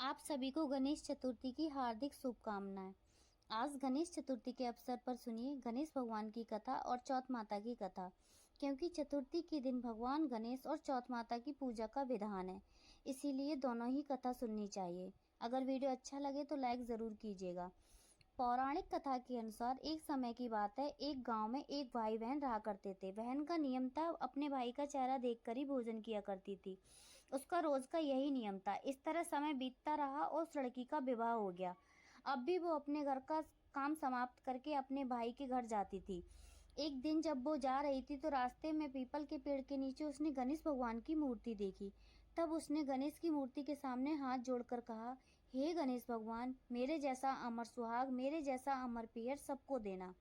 आप सभी को गणेश चतुर्थी की हार्दिक शुभकामनाएं। आज गणेश चतुर्थी के अवसर पर सुनिए गणेश भगवान की कथा और चौथ माता की कथा, क्योंकि चतुर्थी के दिन भगवान गणेश और चौथ माता की पूजा का विधान है, इसीलिए दोनों ही कथा सुननी चाहिए। अगर वीडियो अच्छा लगे तो लाइक जरूर कीजिएगा। पौराणिक कथा के अनुसार एक समय की बात है, एक गांव में एक भाई बहन रहा करते थे। बहन का नियम था अपने भाई का चेहरा देखकर ही भोजन किया करती थी। उसका रोज का यही नियम था। इस तरह समय बीतता रहा और उस लड़की का विवाह हो गया। अब भी वो अपने घर का काम समाप्त करके अपने भाई के घर जाती थी। एक दिन जब वो जा रही थी तो रास्ते में पीपल के पेड़ के नीचे उसने गणेश भगवान की मूर्ति देखी। तब उसने गणेश की मूर्ति के सामने हाथ जोड़कर कहा, हे गणेश भगवान, मेरे जैसा अमर सुहाग, मेरे जैसा अमर पियर सबको देना।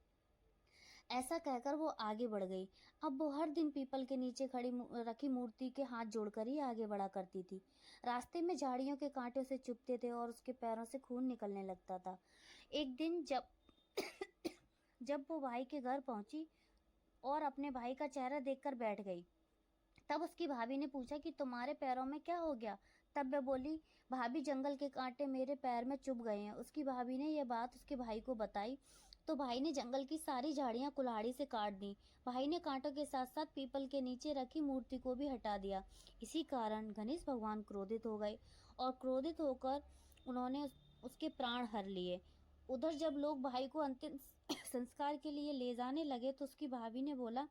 ऐसा कहकर वो आगे बढ़ गई। अब वो हर दिन पीपल के नीचे खड़ी रखी मूर्ति के हाथ जोड़कर ही आगे बढ़ा करती थी। रास्ते में झाड़ियों के कांटे उसे चुभते थे और उसके पैरों से खून निकलने लगता था। एक दिन जब जब वो भाई के घर पहुंची और अपने भाई का चेहरा देखकर बैठ गई, तब उसकी भाभी ने पूछा कि तुम्हारे पैरों में क्या हो गया। तब वह बोली, भाभी, जंगल के कांटे मेरे पैर में चुभ गए हैं। उसकी भाभी ने यह बात उसके भाई को बताई तो भाई ने जंगल की सारी झाड़ियां कुल्हाड़ी से काट दी। भाई ने कांटों के साथ साथ पीपल के नीचे रखी मूर्ति को भी हटा दिया। इसी कारण गणेश भगवान क्रोधित हो गए और क्रोधित होकर उन्होंने उसके प्राण हर लिए। उधर जब लोग भाई को अंतिम संस्कार के लिए ले जाने लगे तो उसकी भाभी ने बोला,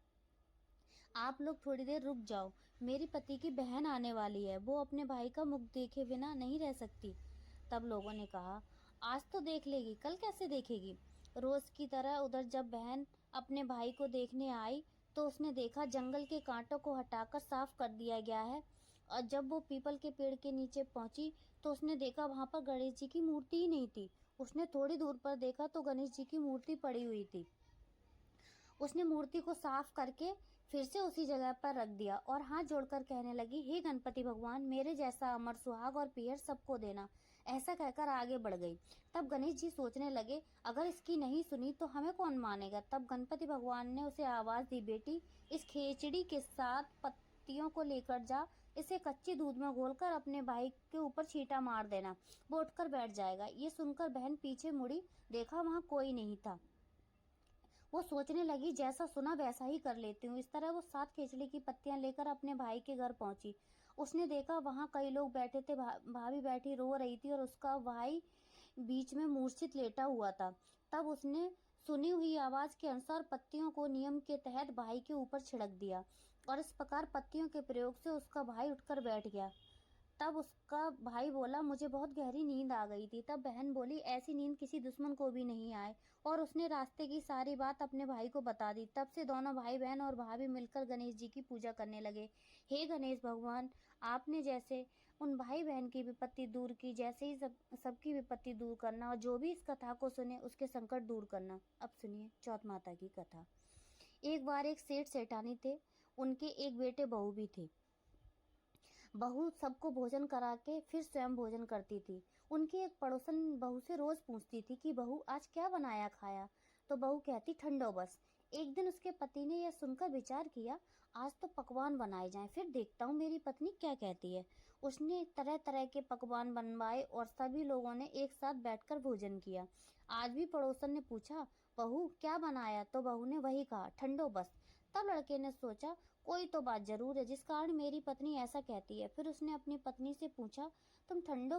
आप लोग थोड़ी देर रुक जाओ, मेरी पति की बहन आने वाली है, वो अपने भाई का मुख देखे बिना नहीं रह सकती। तब लोगों ने कहा, आज तो देख लेगी, कल कैसे देखेगी। रोज की तरह उधर जब बहन अपने भाई को देखने आई तो उसने देखा जंगल के कांटों को हटाकर साफ कर दिया गया है। और जब वो पीपल के पेड़ के नीचे पहुंची तो उसने देखा वहां पर गणेश जी की मूर्ति ही नहीं थी। उसने थोड़ी दूर पर देखा तो गणेश जी की मूर्ति पड़ी हुई थी। उसने मूर्ति को साफ करके फिर से उसी जगह पर रख दिया और हाथ जोड़कर कहने लगी, हे गणपति भगवान, मेरे जैसा अमर सुहाग और पियर सबको देना। ऐसा कहकर आगे बढ़ गई। तब गणेश जी सोचने लगे, अगर इसकी नहीं सुनी तो हमें कौन मानेगा। तब गणपति भगवान ने उसे आवाज दी, बेटी, इस खेचड़ी के साथ पत्तियों को लेकर जा, इसे कच्चे दूध में घोलकर अपने भाई के ऊपर छींटा मार देना, वो उठकर बैठ जाएगा। ये सुनकर बहन पीछे मुड़ी, देखा वहां कोई नहीं था। वो सोचने लगी, जैसा सुना वैसा ही कर लेती हूँ। इस तरह वो 7 खेचड़ी की पत्तियां लेकर अपने भाई के घर पहुंची। उसने देखा वहां कई लोग बैठे थे। भाभी बैठी रो रही थी और उसका भाई बीच में मूर्छित लेटा हुआ था। तब उसने सुनी हुई आवाज के अनुसार पत्तियों को नियम के तहत भाई के ऊपर छिड़क दिया और इस प्रकार पत्तियों के प्रयोग से उसका भाई उठकर बैठ गया। तब उसका भाई बोला, मुझे बहुत गहरी नींद आ गई थी। तब बहन बोली, ऐसी नींद किसी दुश्मन को भी नहीं आए, और उसने रास्ते की सारी बात अपने भाई को बता दी। तब से दोनों भाई बहन और भाभी मिलकर गणेश जी की पूजा करने लगे। हे गणेश भगवान, आपने जैसे उन भाई बहन की विपत्ति दूर की, जैसे ही सबकी विपत्ति दूर करना, और जो भी इस कथा को सुने उसके संकट दूर करना। अब सुनिए चौथ माता की कथा। एक बार एक सेठ सेठानी थे। उनके एक बेटे बहू भी थे। बहू सबको भोजन करा के फिर स्वयं भोजन करती थी। उनकी एक पड़ोसन बहू से रोज पूछती थी कि बहू, आज क्या बनाया खाया। तो बहू कहती, ठंडो बस। एक दिन उसके पति ने यह सुनकर विचार किया, आज तो पकवान बनाए जाएं, फिर देखता हूँ मेरी पत्नी क्या कहती है। उसने तरह तरह के पकवान बनवाए और सभी लोगों ने एक साथ बैठकर भोजन किया। आज भी पड़ोसन ने पूछा, बहू क्या बनाया, तो बहू ने वही कहा, ठंडो बस। तब लड़के ने सोचा, कोई तो बात जरूर है जिस कारण मेरी पत्नी ऐसा कहती है। फिर उसने अपनी पत्नी से पूछा, तुम ठंडो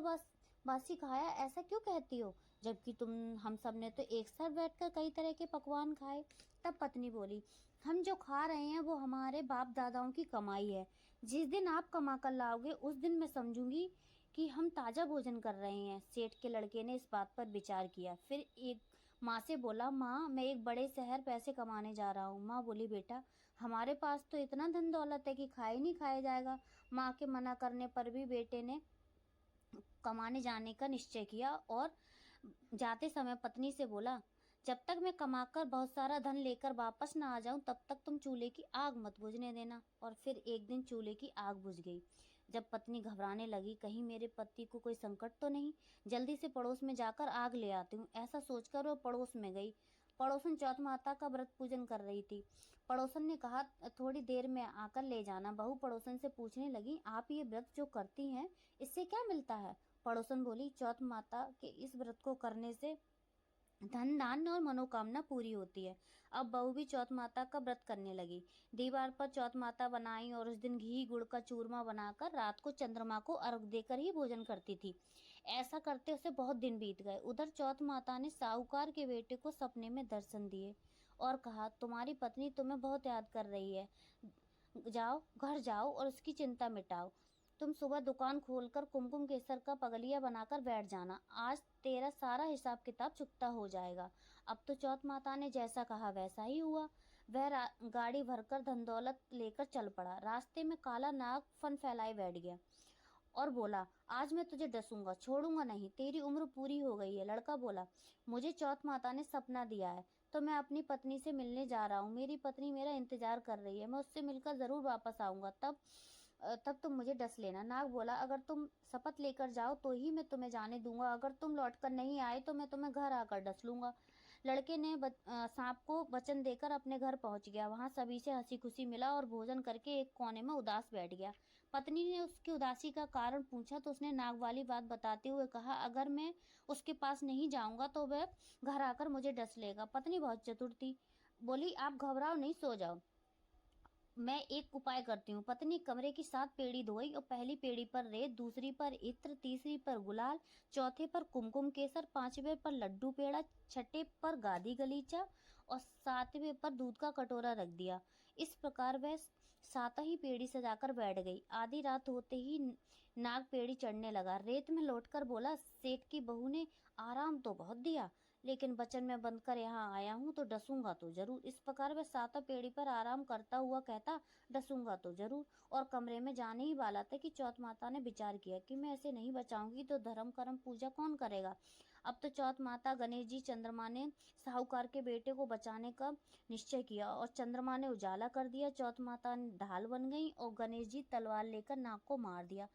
बासी खाया ऐसा क्यों कहती हो, जबकि हम सब ने तो एक साथ बैठकर कई तरह के पकवान खाए। तब पत्नी बोली, हम जो खा रहे हैं वो हमारे बाप दादाओं की कमाई है। जिस दिन आप कमा कर लाओगे उस दिन मैं समझूंगी कि हम ताजा भोजन कर रहे हैं। सेठ के लड़के ने इस बात पर विचार किया। फिर एक माँ से बोला, माँ, मैं एक बड़े शहर पैसे कमाने जा रहा हूँ। माँ बोली, बेटा, हमारे पास तो इतना धन दौलत है कि खाया नहीं खाया जाएगा। माँ के मना करने पर भी बेटे ने कमाने जाने का निश्चय किया और जाते समय पत्नी से बोला, जब तक मैं कमाकर बहुत सारा धन लेकर वापस ना आ जाऊं तब तक तुम चूल्हे की आग मत बुझने देना। और फिर एक दिन चूल्हे की आग बुझ गई। जब पत्नी घबराने लगी, कहीं मेरे पति को कोई संकट तो नहीं, जल्दी से पड़ोस में जाकर आग ले आती हूँ, ऐसा सोचकर वो पड़ोस में गई। पड़ोसन चौथ माता का व्रत पूजन कर रही थी। पड़ोसन ने कहा, थोड़ी देर में आकर ले जाना। बहू पड़ोसन से पूछने लगी, आप ये व्रत जो करती हैं इससे क्या मिलता है। पड़ोसन बोली, चौथ माता के इस व्रत को करने से धन धान्य और मनोकामना पूरी होती है। अब बहू भी चौथ माता का व्रत करने लगी। दीवार पर चौथ माता बनाई और उस दिन घी गुड़ का चूरमा बनाकर रात को चंद्रमा को अर्घ देकर ही भोजन करती थी। ऐसा करते उसे बहुत दिन बीत गए। उधर चौथ माता ने साहूकार के बेटे को सपने में दर्शन दिए और कहा, तुम्हारी पत्नी तुम्हें बहुत याद कर रही है, जाओ घर जाओ और उसकी चिंता मिटाओ। तुम सुबह दुकान खोलकर कुमकुम केसर का पगलिया बनाकर बैठ जाना। आज तेरा सारा हिसाब किताब चुकता हो जाएगा। अब तो चौथ माता ने जैसा कहा वैसा ही हुआ। वह गाड़ी भरकर धन दौलत लेकर चल पड़ा। रास्ते में काला नाग फन फैलाए बैठ गया और बोला, आज मैं तुझे डसूंगा, छोड़ूंगा नहीं, तेरी उम्र पूरी हो गई है। लड़का बोला, मुझे चौथ माता ने सपना दिया है तो मैं अपनी पत्नी से मिलने जा रहा हूँ। मेरी पत्नी मेरा इंतजार कर रही है, मैं उससे मिलकर जरूर वापस आऊंगा, तब तुम मुझे डस लेना। नाग बोला, अगर तुम शपथ लेकर जाओ तो ही मैं तुम्हें जाने दूंगा, अगर तुम लौटकर नहीं आए तो मैं तुम्हें घर आकर डस लूंगा। लड़के ने सांप को वचन देकर अपने घर पहुंच गया। वहां सभी से हंसी खुशी मिला और भोजन करके एक कोने में उदास बैठ गया। पत्नी ने उसकी उदासी का कारण पूछा तो उसने नाग वाली बात बताते हुए कहा, अगर मैं उसके पास नहीं जाऊंगा तो वह घर आकर मुझे डस लेगा। पत्नी बहुत चतुर थी, बोली, आप घबराओ नहीं, सो जाओ, मैं एक उपाय करती हूँ। पत्नी कमरे की 7 पेड़ी धोई और पहली पेड़ी पर रेत, दूसरी पर इत्र, तीसरी पर गुलाल, चौथे पर कुमकुम केसर, पांचवें पर लड्डू पेड़ा, छठे पर गादी गलीचा और 7वें पर दूध का कटोरा रख दिया। इस प्रकार वह 7 ही पेड़ी सजाकर बैठ गई। आधी रात होते ही नाग पेड़ी चढ़ने लगा। रेत में लौटकर बोला, सेठ की बहू ने आराम तो बहुत दिया, लेकिन वचन में बंद कर यहाँ आया हूँ तो डसूंगा तो जरूर। इस प्रकार वह 7 पेड़ी पर आराम करता हुआ कहता, डसूंगा तो जरूर, और कमरे में जाने ही वाला था कि चौथ माता ने विचार किया कि मैं ऐसे नहीं बचाऊंगी तो धर्म कर्म पूजा कौन करेगा। अब तो चौथ माता, गणेश जी, चंद्रमा ने साहूकार के बेटे को बचाने का निश्चय किया और चंद्रमा ने उजाला कर दिया। चौथ माता ढाल बन गई और गणेश जी तलवार लेकर नाग को मार दिया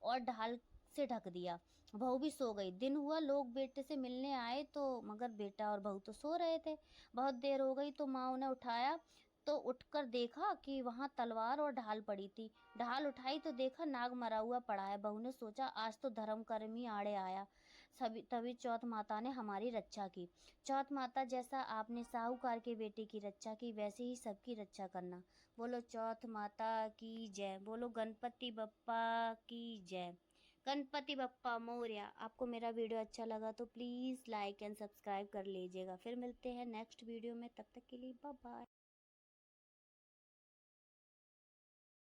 और ढाल से ढक दिया। बहू भी सो गई। दिन हुआ, लोग बेटे से मिलने आए तो मगर बेटा और बहू तो सो रहे थे। बहुत देर हो गई तो माँ उन्हें उठाया तो उठकर देखा कि वहां तलवार और ढाल पड़ी थी। ढाल उठाई तो देखा नाग मरा हुआ पड़ा है। बहू ने सोचा, आज तो धर्म कर्म ही आड़े आया। तभी चौथ माता ने हमारी रक्षा की। चौथ माता, जैसा आपने साहूकार के बेटे की रक्षा की वैसे ही सबकी रक्षा करना। बोलो चौथ माता की जय। बोलो गणपति बप्पा की जय। गणपति बप्पा मोरया। आपको मेरा वीडियो अच्छा लगा तो प्लीज़ लाइक एंड सब्सक्राइब कर लीजिएगा। फिर मिलते हैं नेक्स्ट वीडियो में, तब तक के लिए बाय बाय।